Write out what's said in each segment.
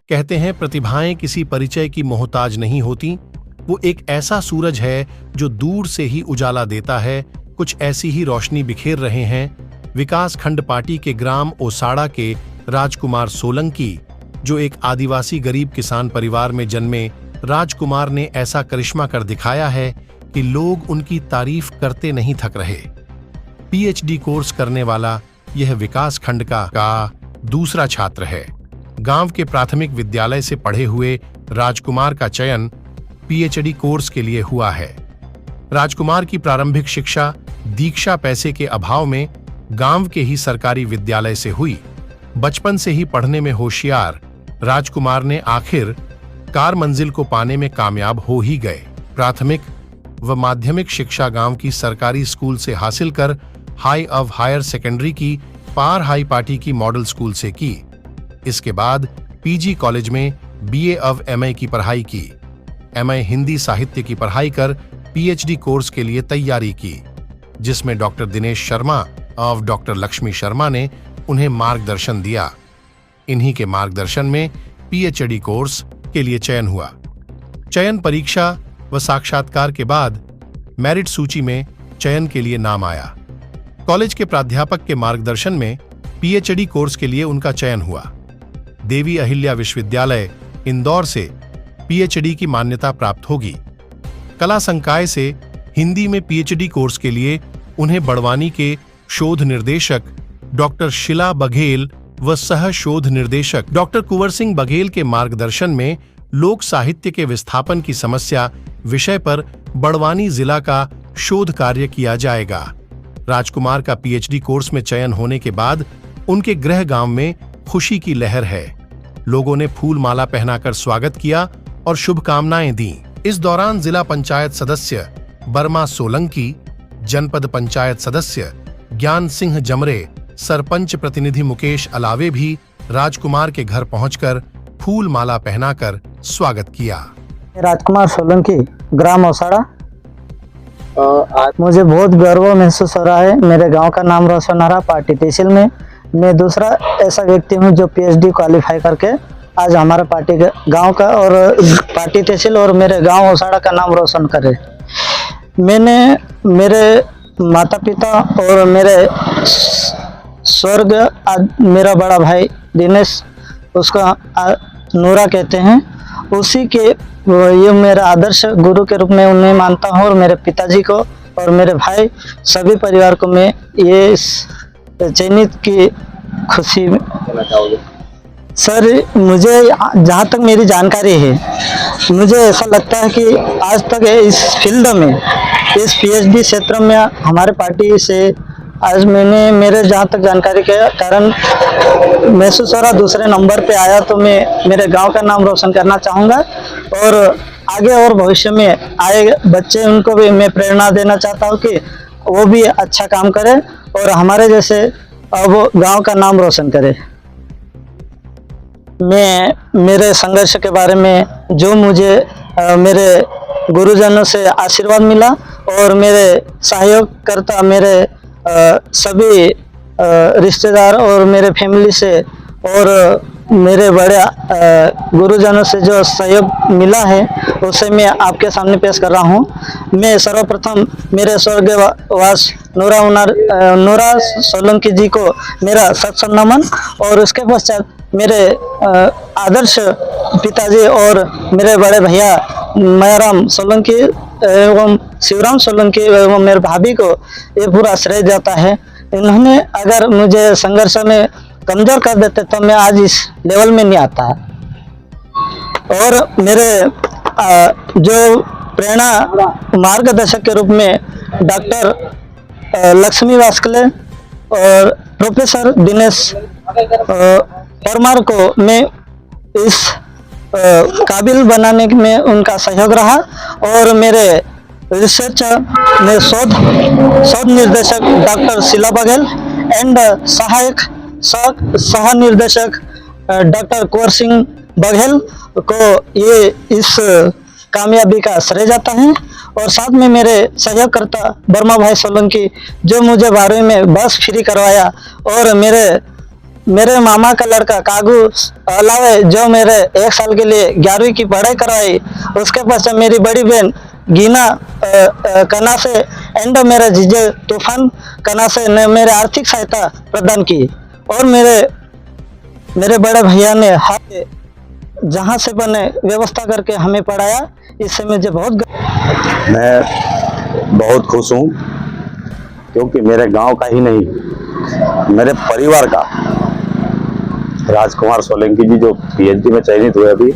कहते हैं प्रतिभाएं किसी परिचय की मोहताज नहीं होती, वो एक ऐसा सूरज है जो दूर से ही उजाला देता है। कुछ ऐसी ही रोशनी बिखेर रहे हैं विकास खंड पार्टी के ग्राम ओसाड़ा के राजकुमार सोलंकी, जो एक आदिवासी गरीब किसान परिवार में जन्मे राजकुमार ने ऐसा करिश्मा कर दिखाया है कि लोग उनकी तारीफ करते नहीं थक रहे। पीएचडी कोर्स करने वाला यह विकास खंड का दूसरा छात्र है। गांव के प्राथमिक विद्यालय से पढ़े हुए राजकुमार का चयन पीएचडी कोर्स के लिए हुआ है। राजकुमार की प्रारंभिक शिक्षा दीक्षा पैसे के अभाव में गांव के ही सरकारी विद्यालय से हुई। बचपन से ही पढ़ने में होशियार राजकुमार ने आखिर कार मंजिल को पाने में कामयाब हो ही गए। प्राथमिक व माध्यमिक शिक्षा गांव की सरकारी स्कूल से हासिल कर हाई ऑफ हायर सेकेंडरी की पार हाई पार्टी की मॉडल स्कूल से की। इसके बाद पीजी कॉलेज में बीए ऑफ एमए की पढ़ाई की। एमए हिंदी साहित्य की पढ़ाई कर पीएचडी कोर्स के लिए तैयारी की, जिसमें डॉक्टर दिनेश शर्मा और डॉक्टर लक्ष्मी शर्मा ने उन्हें मार्गदर्शन दिया। इन्हीं के मार्गदर्शन में पीएचडी कोर्स के लिए चयन हुआ। चयन परीक्षा व साक्षात्कार के बाद मेरिट सूची में चयन के लिए नाम आया। कॉलेज के प्राध्यापक के मार्गदर्शन में पीएचडी कोर्स के लिए उनका चयन हुआ। देवी अहिल्या विश्वविद्यालय इंदौर से पीएचडी की मान्यता प्राप्त होगी। कला संकाय से हिंदी में पीएचडी कोर्स के लिए उन्हें बड़वानी के शोध निर्देशक डॉक्टर शीला बघेल व सह शोध निर्देशक डॉक्टर कुंवर सिंह बघेल के मार्गदर्शन में लोक साहित्य के विस्थापन की समस्या विषय पर बड़वानी जिला का शोध कार्य किया जाएगा। राजकुमार का पीएचडी कोर्स में चयन होने के बाद उनके गृह गांव में खुशी की लहर है। लोगों ने फूल माला पहनाकर स्वागत किया और शुभकामनाएं दी। इस दौरान जिला पंचायत सदस्य बर्मा सोलंकी, जनपद पंचायत सदस्य ज्ञान सिंह जमरे, सरपंच प्रतिनिधि मुकेश अलावे भी राजकुमार के घर पहुंचकर फूल माला पहनाकर स्वागत किया। राजकुमार सोलंकी, ग्राम ओसाड़ा। आज मुझे बहुत गर्व महसूस हो रहा है। मेरे गांव का नाम रोशन हो रहा पार्टी तहसील में। मैं दूसरा ऐसा व्यक्ति हूं जो पीएचडी क्वालिफाई करके आज हमारे पार्टी के गांव का और पार्टी तहसील और मेरे गांव ओसाड़ा का नाम रोशन करे। मैंने मेरे माता पिता और मेरे स्वर्ग मेरा बड़ा भाई दिनेश, उसका नूरा कहते हैं, उसी के ये मेरा आदर्श गुरु के रूप में उन्हें मानता हूँ। और मेरे पिताजी को और मेरे भाई सभी परिवार को मैं ये चयनित की खुशी में सर, मुझे जहाँ तक मेरी जानकारी है, मुझे ऐसा लगता है कि आज तक इस फील्ड में, इस पीएचडी क्षेत्र में हमारे पार्टी से आज मैंने मेरे जहाँ तक जानकारी के कारण महसूस हो रहा दूसरे नंबर पे आया, तो मैं मेरे गांव का नाम रोशन करना चाहूँगा और आगे और भविष्य में आए बच्चे उनको भी मैं प्रेरणा देना चाहता हूँ कि वो भी अच्छा काम करे और हमारे जैसे वो गांव का नाम रोशन करे। मैं मेरे संघर्ष के बारे में जो मुझे मेरे गुरुजनों से आशीर्वाद मिला और मेरे सहयोगकर्ता मेरे सभी रिश्तेदार और मेरे फैमिली से और मेरे बड़े गुरुजनों से जो सहयोग मिला है उसे मैं आपके सामने पेश कर रहा हूँ। मैं सर्वप्रथम मेरे स्वर्गवास नूरा सोलंकी जी को मेरा सत नमन और उसके पश्चात मेरे आदर्श पिताजी और मेरे बड़े भैया मायाराम सोलंकी एवं शिवराम सोलंकी एवं मेरे भाभी को ये पूरा श्रेय जाता है। इन्होंने अगर मुझे संघर्ष में कमजोर कर देते तो मैं आज इस लेवल में नहीं आता। और मेरे जो प्रेरणा मार्गदर्शक के रूप में डॉक्टर लक्ष्मी वास्कले और प्रोफेसर दिनेश परमार को मैं इस काबिल बनाने में उनका सहयोग रहा और मेरे रिसर्च में शोध निर्देशक डॉक्टर शीला बघेल एंड सहायक सह निर्देशक डॉक्टर कुंवर सिंह बघेल को ये इस कामयाबी का श्रेय जाता है। और साथ में मेरे सहयोगकर्ता बर्मा भाई सोलंकी जो मुझे 12वीं में बस फ्री करवाया और मेरे मेरे मामा का लड़का कागू अलावे जो मेरे 1 साल के लिए 11वीं की पढ़ाई करवाई, उसके पश्चात मेरी बड़ी बहन गीना कना से एंड मेरा जीजे तूफान कना से ने मेरे आर्थिक सहायता प्रदान की, और मेरे बड़े भैया ने हाथ जहाँ से बने व्यवस्था करके हमें पढ़ाया। इससे मुझे मैं बहुत खुश हूँ, क्योंकि मेरे गांव का ही नहीं, मेरे परिवार का राजकुमार सोलंकी जी जो पीएचडी में चयनित हुए अभी,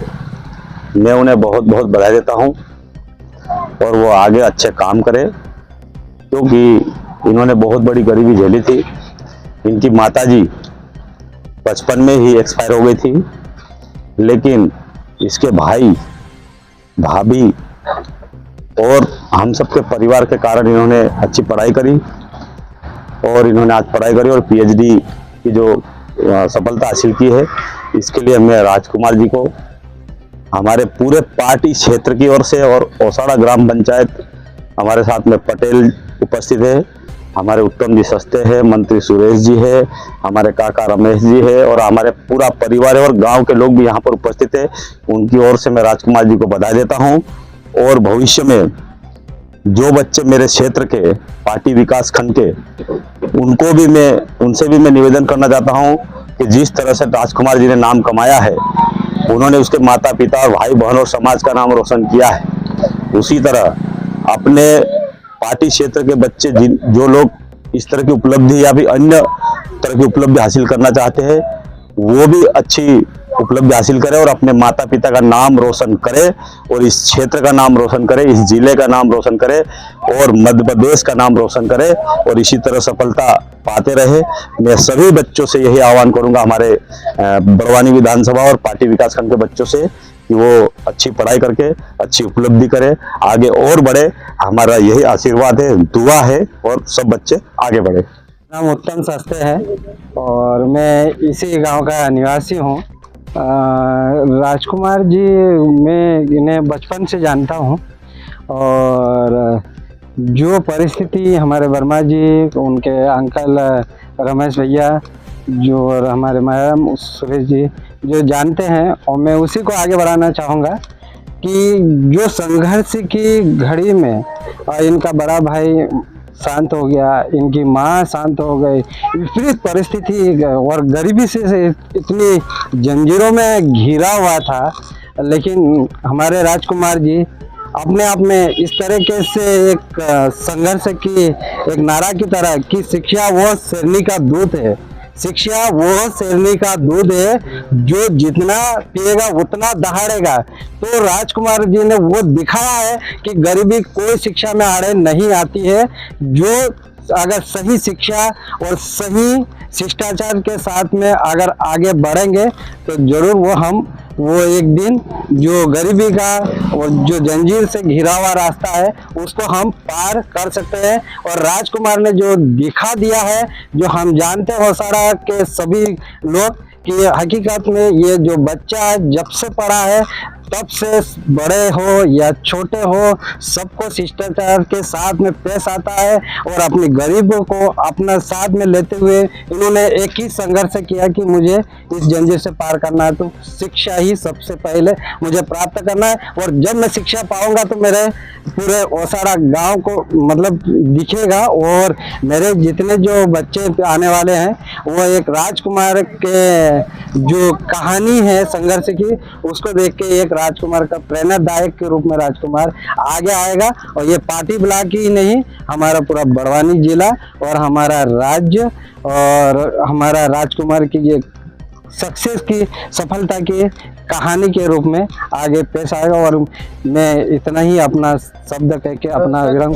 मैं उन्हें बहुत बहुत बधाई देता हूँ, और वो आगे अच्छे काम करें, क्योंकि इन्होंने बहुत बड़ी गरीबी झेली थी। इनकी माताजी बचपन में ही एक्सपायर हो गई थी, लेकिन इसके भाई भाभी और हम सबके परिवार के कारण इन्होंने अच्छी पढ़ाई करी, और इन्होंने आज पढ़ाई करी और पीएचडी की जो सफलता हासिल की है, इसके लिए मैं राजकुमार जी को हमारे पूरे पार्टी क्षेत्र की ओर से, और ओसाड़ा ग्राम पंचायत हमारे साथ में पटेल उपस्थित है, हमारे उत्तम जी सस्ते हैं, मंत्री सुरेश जी है, हमारे काका रमेश जी है, और हमारे पूरा परिवार है, और गांव के लोग भी यहाँ पर उपस्थित है। उनकी ओर से मैं राजकुमार जी को बधाई देता हूँ, और भविष्य में जो बच्चे मेरे क्षेत्र के पार्टी विकास खंड के, उनसे भी मैं निवेदन करना चाहता हूँ कि जिस तरह से राजकुमार जी ने नाम कमाया है, उन्होंने उसके माता पिता और भाई बहन और समाज का नाम रोशन किया है, उसी तरह अपने पार्टी क्षेत्र के बच्चे जो लोग इस तरह की उपलब्धि या भी अन्य तरह की उपलब्धि हासिल करना चाहते हैं, वो भी अच्छी उपलब्धि हासिल करें और अपने माता पिता का नाम रोशन करे, और इस क्षेत्र का नाम रोशन करे, इस जिले का नाम रोशन करे, और मध्य प्रदेश का नाम रोशन करे, और इसी तरह सफलता पाते रहे। मैं सभी बच्चों से यही आह्वान करूंगा, हमारे बड़वानी विधानसभा और पार्टी विकास खंड के बच्चों से, कि वो अच्छी पढ़ाई करके अच्छी उपलब्धि करे, आगे और बढ़े। हमारा यही आशीर्वाद है, दुआ है, और सब बच्चे आगे बढ़े। नाम उत्तम सस्ते है और मैं इसी गांव का निवासी हूं। राजकुमार जी मैं इन्हें बचपन से जानता हूं, और जो परिस्थिति हमारे वर्मा जी, उनके अंकल रमेश भैया जो, और हमारे मैडम सुरेश जी जो जानते हैं, और मैं उसी को आगे बढ़ाना चाहूँगा कि जो संघर्ष की घड़ी में इनका बड़ा भाई शांत हो गया, इनकी माँ शांत हो गई, विपरीत परिस्थिति और गरीबी से इतनी जंजीरों में घिरा हुआ था, लेकिन हमारे राजकुमार जी अपने आप में इस तरीके से एक संघर्ष की एक नारा की तरह कि शिक्षा वो शेरनी का दूध है, शिक्षा वो शेरनी का दूध है, जो जितना पिएगा उतना दहाड़ेगा। तो राजकुमार जी ने वो दिखाया है कि गरीबी कोई शिक्षा में आड़े नहीं आती है। जो अगर सही शिक्षा और सही शिष्टाचार के साथ में अगर आगे बढ़ेंगे तो जरूर वो एक दिन जो गरीबी का और जो जंजीर से घिरा हुआ रास्ता है उसको हम पार कर सकते हैं। और राजकुमार ने जो दिखा दिया है, जो हम जानते हैं ओसाड़ा के सभी लोग, कि हकीकत में ये जो बच्चा जब से पढ़ा है तब से बड़े हो या छोटे हो, सबको शिष्टाचार के साथ में पेश आता है, और अपने गरीबों को अपना साथ में लेते हुए इन्होंने एक ही संघर्ष किया कि मुझे इस जंजीर से पार करना है, तो शिक्षा ही सबसे पहले मुझे प्राप्त करना है। और जब मैं शिक्षा पाऊंगा तो मेरे पूरे ओसाड़ा गांव को मतलब दिखेगा, और मेरे जितने जो बच्चे आने वाले हैं वो एक राजकुमार के जो कहानी है संघर्ष की, उसको देख के एक राजकुमार का प्रेरणादायक के रूप में राजकुमार आगे आएगा। और ये पार्टी ब्लॉक ही नहीं, हमारा पूरा बड़वानी जिला और हमारा राज्य और हमारा राजकुमार की ये सक्सेस की सफलता की कहानी के रूप में आगे पेश आएगा। और मैं इतना ही अपना शब्द कह के अपना विराम